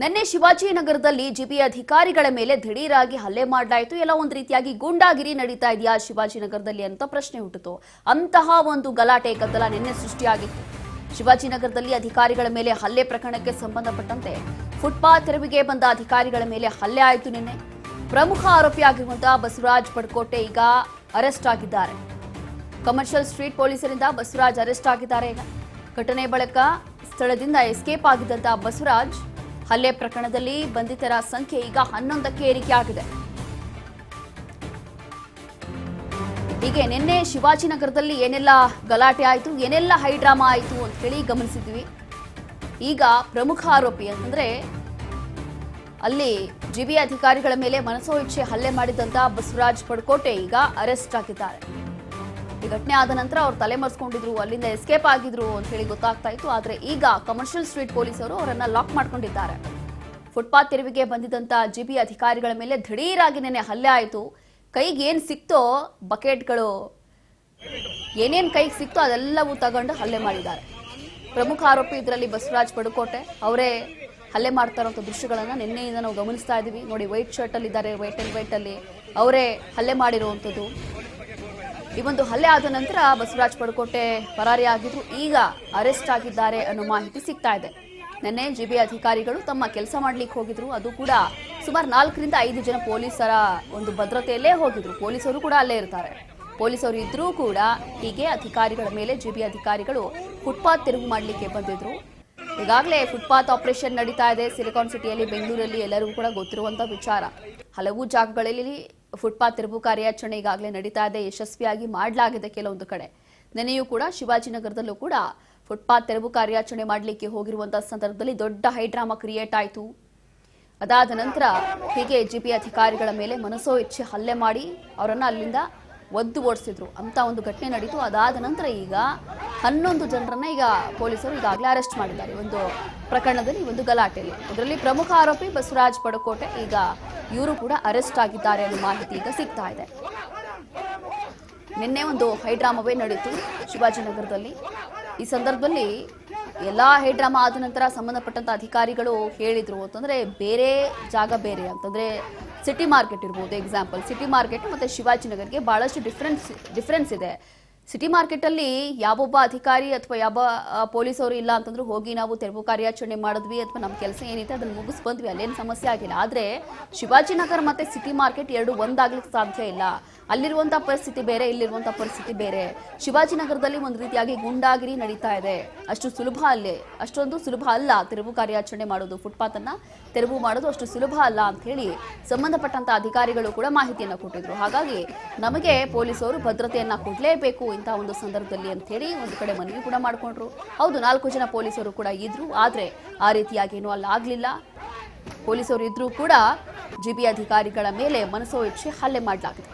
ನಿನ್ನೆ ಶಿವಾಜಿನಗರದಲ್ಲಿ ಜಿಬಿ ಅಧಿಕಾರಿಗಳ ಮೇಲೆ ದಿಢೀರಾಗಿ ಹಲ್ಲೆ ಮಾಡಲಾಯಿತು. ಎಲ್ಲ ಒಂದು ರೀತಿಯಾಗಿ ಗೂಂಡಾಗಿರಿ ನಡೀತಾ ಇದೆಯಾ ಶಿವಾಜಿನಗರದಲ್ಲಿ ಅಂತ ಪ್ರಶ್ನೆ ಹುಟ್ಟಿತು. ಅಂತಹ ಒಂದು ಗಲಾಟೆ ಗದ್ದಲ ನಿನ್ನೆ ಸೃಷ್ಟಿಯಾಗಿತ್ತು. ಶಿವಾಜಿನಗರದಲ್ಲಿ ಅಧಿಕಾರಿಗಳ ಮೇಲೆ ಹಲ್ಲೆ ಪ್ರಕರಣಕ್ಕೆ ಸಂಬಂಧಪಟ್ಟಂತೆ ಫುಟ್ಪಾತ್ ತೆರವಿಗೆ ಬಂದ ಅಧಿಕಾರಿಗಳ ಮೇಲೆ ಹಲ್ಲೆ ಆಯಿತು. ನಿನ್ನೆ ಪ್ರಮುಖ ಆರೋಪಿಯಾಗಿರುವಂತಹ ಬಸವರಾಜ್ ಪಡ್ಕೋಟೆ ಈಗ ಅರೆಸ್ಟ್ ಆಗಿದ್ದಾರೆ. ಕಮರ್ಷಿಯಲ್ ಸ್ಟ್ರೀಟ್ ಪೊಲೀಸರಿಂದ ಬಸವರಾಜ್ ಅರೆಸ್ಟ್ ಆಗಿದ್ದಾರೆ. ಈಗ ಘಟನೆ ಬಳಿಕ ಸ್ಥಳದಿಂದ ಎಸ್ಕೇಪ್ ಆಗಿದ್ದಂತಹ ಬಸವರಾಜ್ ಹಲ್ಲೆ ಪ್ರಕರಣದಲ್ಲಿ ಬಂಧಿತರ ಸಂಖ್ಯೆ ಈಗ 11ಕ್ಕೆ ಏರಿಕೆಯಾಗಿದೆ. ಹೀಗೆ ನಿನ್ನೆ ಶಿವಾಜಿನಗರದಲ್ಲಿ ಏನೆಲ್ಲ ಗಲಾಟೆ ಆಯಿತು, ಏನೆಲ್ಲ ಹೈಡ್ರಾಮಾ ಆಯಿತು ಅಂತ ಹೇಳಿ ಗಮನಿಸಿದ್ವಿ. ಈಗ ಪ್ರಮುಖ ಆರೋಪಿ ಅಂತಂದ್ರೆ ಅಲ್ಲಿ ಜಿಬಿ ಅಧಿಕಾರಿಗಳ ಮೇಲೆ ಮನಸೋ ಇಚ್ಛೆ ಹಲ್ಲೆ ಮಾಡಿದಂತ ಬಸವರಾಜ್ ಪಡ್ಕೋಟೆ ಈಗ ಅರೆಸ್ಟ್ ಆಗಿದ್ದಾರೆ. ಈ ಘಟನೆ ಆದ ನಂತರ ಅವ್ರು ತಲೆಮರೆಸ್ಕೊಂಡಿದ್ರು, ಅಲ್ಲಿಂದ ಎಸ್ಕೇಪ್ ಆಗಿದ್ರು ಅಂತ ಹೇಳಿ ಗೊತ್ತಾಗ್ತಾ ಇತ್ತು. ಆದ್ರೆ ಈಗ ಕಮರ್ಷಿಯಲ್ ಸ್ಟ್ರೀಟ್ ಪೊಲೀಸರು ಅವರನ್ನ ಲಾಕ್ ಮಾಡ್ಕೊಂಡಿದ್ದಾರೆ. ಫುಟ್ಪಾತ್ ತೆರವಿಗೆ ಬಂದಿದ್ದಂತ ಜಿಬಿ ಅಧಿಕಾರಿಗಳ ಮೇಲೆ ದಿಢೀರಾಗಿ ನೆನೆ ಹಲ್ಲೆ ಆಯಿತು. ಕೈಗೆ ಏನ್ ಸಿಕ್ತೋ ಬಕೆಟ್ಗಳು ಏನೇನ್ ಕೈಗೆ ಸಿಕ್ತೋ ಅದೆಲ್ಲವೂ ತಗೊಂಡು ಹಲ್ಲೆ ಮಾಡಿದ್ದಾರೆ. ಪ್ರಮುಖ ಆರೋಪಿ ಇದರಲ್ಲಿ ಬಸವರಾಜ್ ಪಡ್ಕೋಟೆ ಅವರೇ ಹಲ್ಲೆ ಮಾಡ್ತಾ ಇರುವಂತ ದೃಶ್ಯಗಳನ್ನ ನಿನ್ನೆಯಿಂದ ನಾವು ಗಮನಿಸ್ತಾ ಇದೀವಿ. ನೋಡಿ, ವೈಟ್ ಶರ್ಟ್ ಅಲ್ಲಿ ಇದ್ದಾರೆ, ವೈಟ್ ಅಲ್ಲಿ ಅವರೇ ಹಲ್ಲೆ ಮಾಡಿರುವಂತದ್ದು. ಈ ಒಂದು ಹಲ್ಲೆ ಆದ ನಂತರ ಬಸವರಾಜ್ ಪಡ್ಕೋಟೆ ಪರಾರಿಯಾಗಿದ್ರು, ಈಗ ಅರೆಸ್ಟ್ ಆಗಿದ್ದಾರೆ ಅನ್ನೋ ಮಾಹಿತಿ ಸಿಗ್ತಾ ಇದೆ. ನಿನ್ನೆ ಜಿಬಿ ಅಧಿಕಾರಿಗಳು ತಮ್ಮ ಕೆಲಸ ಮಾಡ್ಲಿಕ್ಕೆ ಹೋಗಿದ್ರು. ಅದು ಕೂಡ ಸುಮಾರು 4 ರಿಂದ 5 ಜನ ಪೊಲೀಸರ ಒಂದು ಭದ್ರತೆಯಲ್ಲೇ ಹೋಗಿದ್ರು. ಪೊಲೀಸರು ಕೂಡ ಅಲ್ಲೇ ಇರ್ತಾರೆ. ಪೊಲೀಸರು ಇದ್ರೂ ಕೂಡ ಹೀಗೆ ಅಧಿಕಾರಿಗಳ ಮೇಲೆ ಜಿಬಿ ಅಧಿಕಾರಿಗಳು ಫುಟ್ಪಾತ್ ತೆರವು ಮಾಡಲಿಕ್ಕೆ ಬಂದಿದ್ರು. ಈಗಾಗಲೇ ಫುಟ್ಪಾತ್ ಆಪರೇಷನ್ ನಡೀತಾ ಇದೆ ಸಿಲಿಕಾನ್ ಸಿಟಿಯಲ್ಲಿ, ಬೆಂಗಳೂರಲ್ಲಿ ಎಲ್ಲರಿಗೂ ಕೂಡ ಗೊತ್ತಿರುವಂತಹ ವಿಚಾರ. ಹಲವು ಜಾಗಗಳಲ್ಲಿ ಫುಟ್ಪಾತ್ ತೆರವು ಕಾರ್ಯಾಚರಣೆ ಈಗಾಗಲೇ ನಡೀತಾ ಇದೆ, ಯಶಸ್ವಿಯಾಗಿ ಮಾಡಲಾಗಿದೆ ಕೆಲವೊಂದು ಕಡೆ. ನಿನ್ನೆಯೂ ಕೂಡ ಶಿವಾಜಿನಗರದಲ್ಲೂ ಕೂಡ ಫುಟ್ಪಾತ್ ತೆರವು ಕಾರ್ಯಾಚರಣೆ ಮಾಡಲಿಕ್ಕೆ ಹೋಗಿರುವಂತಹ ಸಂದರ್ಭದಲ್ಲಿ ದೊಡ್ಡ ಹೈಡ್ರಾಮಾ ಕ್ರಿಯೇಟ್ ಆಯಿತು. ಅದಾದ ನಂತರ ಹೀಗೆ ಜಿಬಿ ಅಧಿಕಾರಿಗಳ ಮೇಲೆ ಮನಸೋ ಇಚ್ಛೆ ಹಲ್ಲೆ ಮಾಡಿ ಅವರನ್ನ ಅಲ್ಲಿಂದ ಒದ್ದು ಓಡಿಸಿದ್ರು ಅಂತ ಒಂದು ಘಟನೆ ನಡೀತು. ಅದಾದ ನಂತರ ಈಗ 11 ಜನರನ್ನ ಈಗ ಪೊಲೀಸರು ಈಗಾಗಲೇ ಅರೆಸ್ಟ್ ಮಾಡಿದ್ದಾರೆ ಒಂದು ಪ್ರಕರಣದಲ್ಲಿ, ಒಂದು ಗಲಾಟೆಯಲ್ಲಿ. ಇದರಲ್ಲಿ ಪ್ರಮುಖ ಆರೋಪಿ ಬಸವರಾಜ್ ಪಡ್ಕೋಟೆ ಈಗ ಇವರು ಕೂಡ ಅರೆಸ್ಟ್ ಆಗಿದ್ದಾರೆ ಅನ್ನೋ ಮಾಹಿತಿ ಈಗ ಸಿಗ್ತಾ ಇದೆ. ನಿನ್ನೆ ಒಂದು ಹೈಡ್ರಾಮಾವೇ ನಡೀತು ಶಿವಾಜಿನಗರದಲ್ಲಿ. ಈ ಸಂದರ್ಭದಲ್ಲಿ ಎಲ್ಲ ಹೈಡ್ರಾಮಾ ಆದ ನಂತರ ಸಂಬಂಧಪಟ್ಟಂತ ಅಧಿಕಾರಿಗಳು ಹೇಳಿದ್ರು ಅಂತಂದ್ರೆ ಬೇರೆ ಜಾಗ ಬೇರೆ ಅಂತಂದ್ರೆ ಸಿಟಿ ಮಾರ್ಕೆಟ್ ಇರ್ಬೋದು. ಎಕ್ಸಾಂಪಲ್, ಸಿಟಿ ಮಾರ್ಕೆಟ್ ಮತ್ತೆ ಶಿವಾಜಿನಗರ್ಗೆ ಬಹಳಷ್ಟು ಡಿಫ್ರೆನ್ಸ್ ಇದೆ. ಸಿಟಿ ಮಾರ್ಕೆಟ್ ಅಲ್ಲಿ ಯಾವೊಬ್ಬ ಅಧಿಕಾರಿ ಅಥವಾ ಯಾವ ಪೊಲೀಸರು ಇಲ್ಲ ಅಂತಂದ್ರೂ ಹೋಗಿ ನಾವು ತೆರವು ಕಾರ್ಯಾಚರಣೆ ಮಾಡಿದ್ವಿ ಅಥವಾ ನಮ್ಮ ಕೆಲಸ ಏನಿದೆ ಅದನ್ನ ಮುಗಿಸ್ ಬಂದ್ವಿ, ಅಲ್ಲೇನು ಸಮಸ್ಯೆ ಆಗಿಲ್ಲ. ಆದ್ರೆ ಶಿವಾಜಿನಗರ್ ಮತ್ತೆ ಸಿಟಿ ಮಾರ್ಕೆಟ್ ಎರಡು ಒಂದಾಗ್ಲಿಕ್ಕೆ ಸಾಧ್ಯ ಇಲ್ಲ. ಅಲ್ಲಿರುವಂತಹ ಪರಿಸ್ಥಿತಿ ಬೇರೆ, ಇಲ್ಲಿರುವಂತಹ ಪರಿಸ್ಥಿತಿ ಬೇರೆ. ಶಿವಾಜಿನಗರದಲ್ಲಿ ಒಂದು ರೀತಿಯಾಗಿ ಗುಂಡಾಗಿರಿ ನಡೀತಾ ಇದೆ. ಅಷ್ಟೊಂದು ಸುಲಭ ಅಲ್ಲ ತೆರವು ಕಾರ್ಯಾಚರಣೆ ಮಾಡೋದು, ಫುಟ್ಪಾತ್ ಅನ್ನ ತೆರವು ಮಾಡೋದು ಅಷ್ಟು ಸುಲಭ ಅಲ್ಲ ಅಂತ ಹೇಳಿ ಸಂಬಂಧಪಟ್ಟಂತ ಅಧಿಕಾರಿಗಳು ಕೂಡ ಮಾಹಿತಿಯನ್ನ ಕೊಟ್ಟಿದ್ರು. ಹಾಗಾಗಿ ನಮಗೆ ಪೊಲೀಸರು ಭದ್ರತೆಯನ್ನ ಕೊಡ್ಲೇಬೇಕು ಇಂತಹ ಒಂದು ಸಂದರ್ಭದಲ್ಲಿ ಅಂತ ಹೇಳಿ ಒಂದು ಕಡೆ ಮನವಿ ಕೂಡ ಮಾಡ್ಕೊಂಡ್ರು. ಹೌದು, 4 ಜನ ಪೊಲೀಸರು ಕೂಡ ಇದ್ರು, ಆದ್ರೆ ಆ ರೀತಿಯಾಗಿ ಏನೂ ಅಲ್ಲಾಗ್ಲಿಲ್ಲ. ಪೊಲೀಸರು ಇದ್ರೂ ಕೂಡ ಜಿಬಿ ಅಧಿಕಾರಿಗಳ ಮೇಲೆ ಮನಸೋ ಇಚ್ಛೆ ಹಲ್ಲೆ ಮಾಡಲಾಗಿದೆ.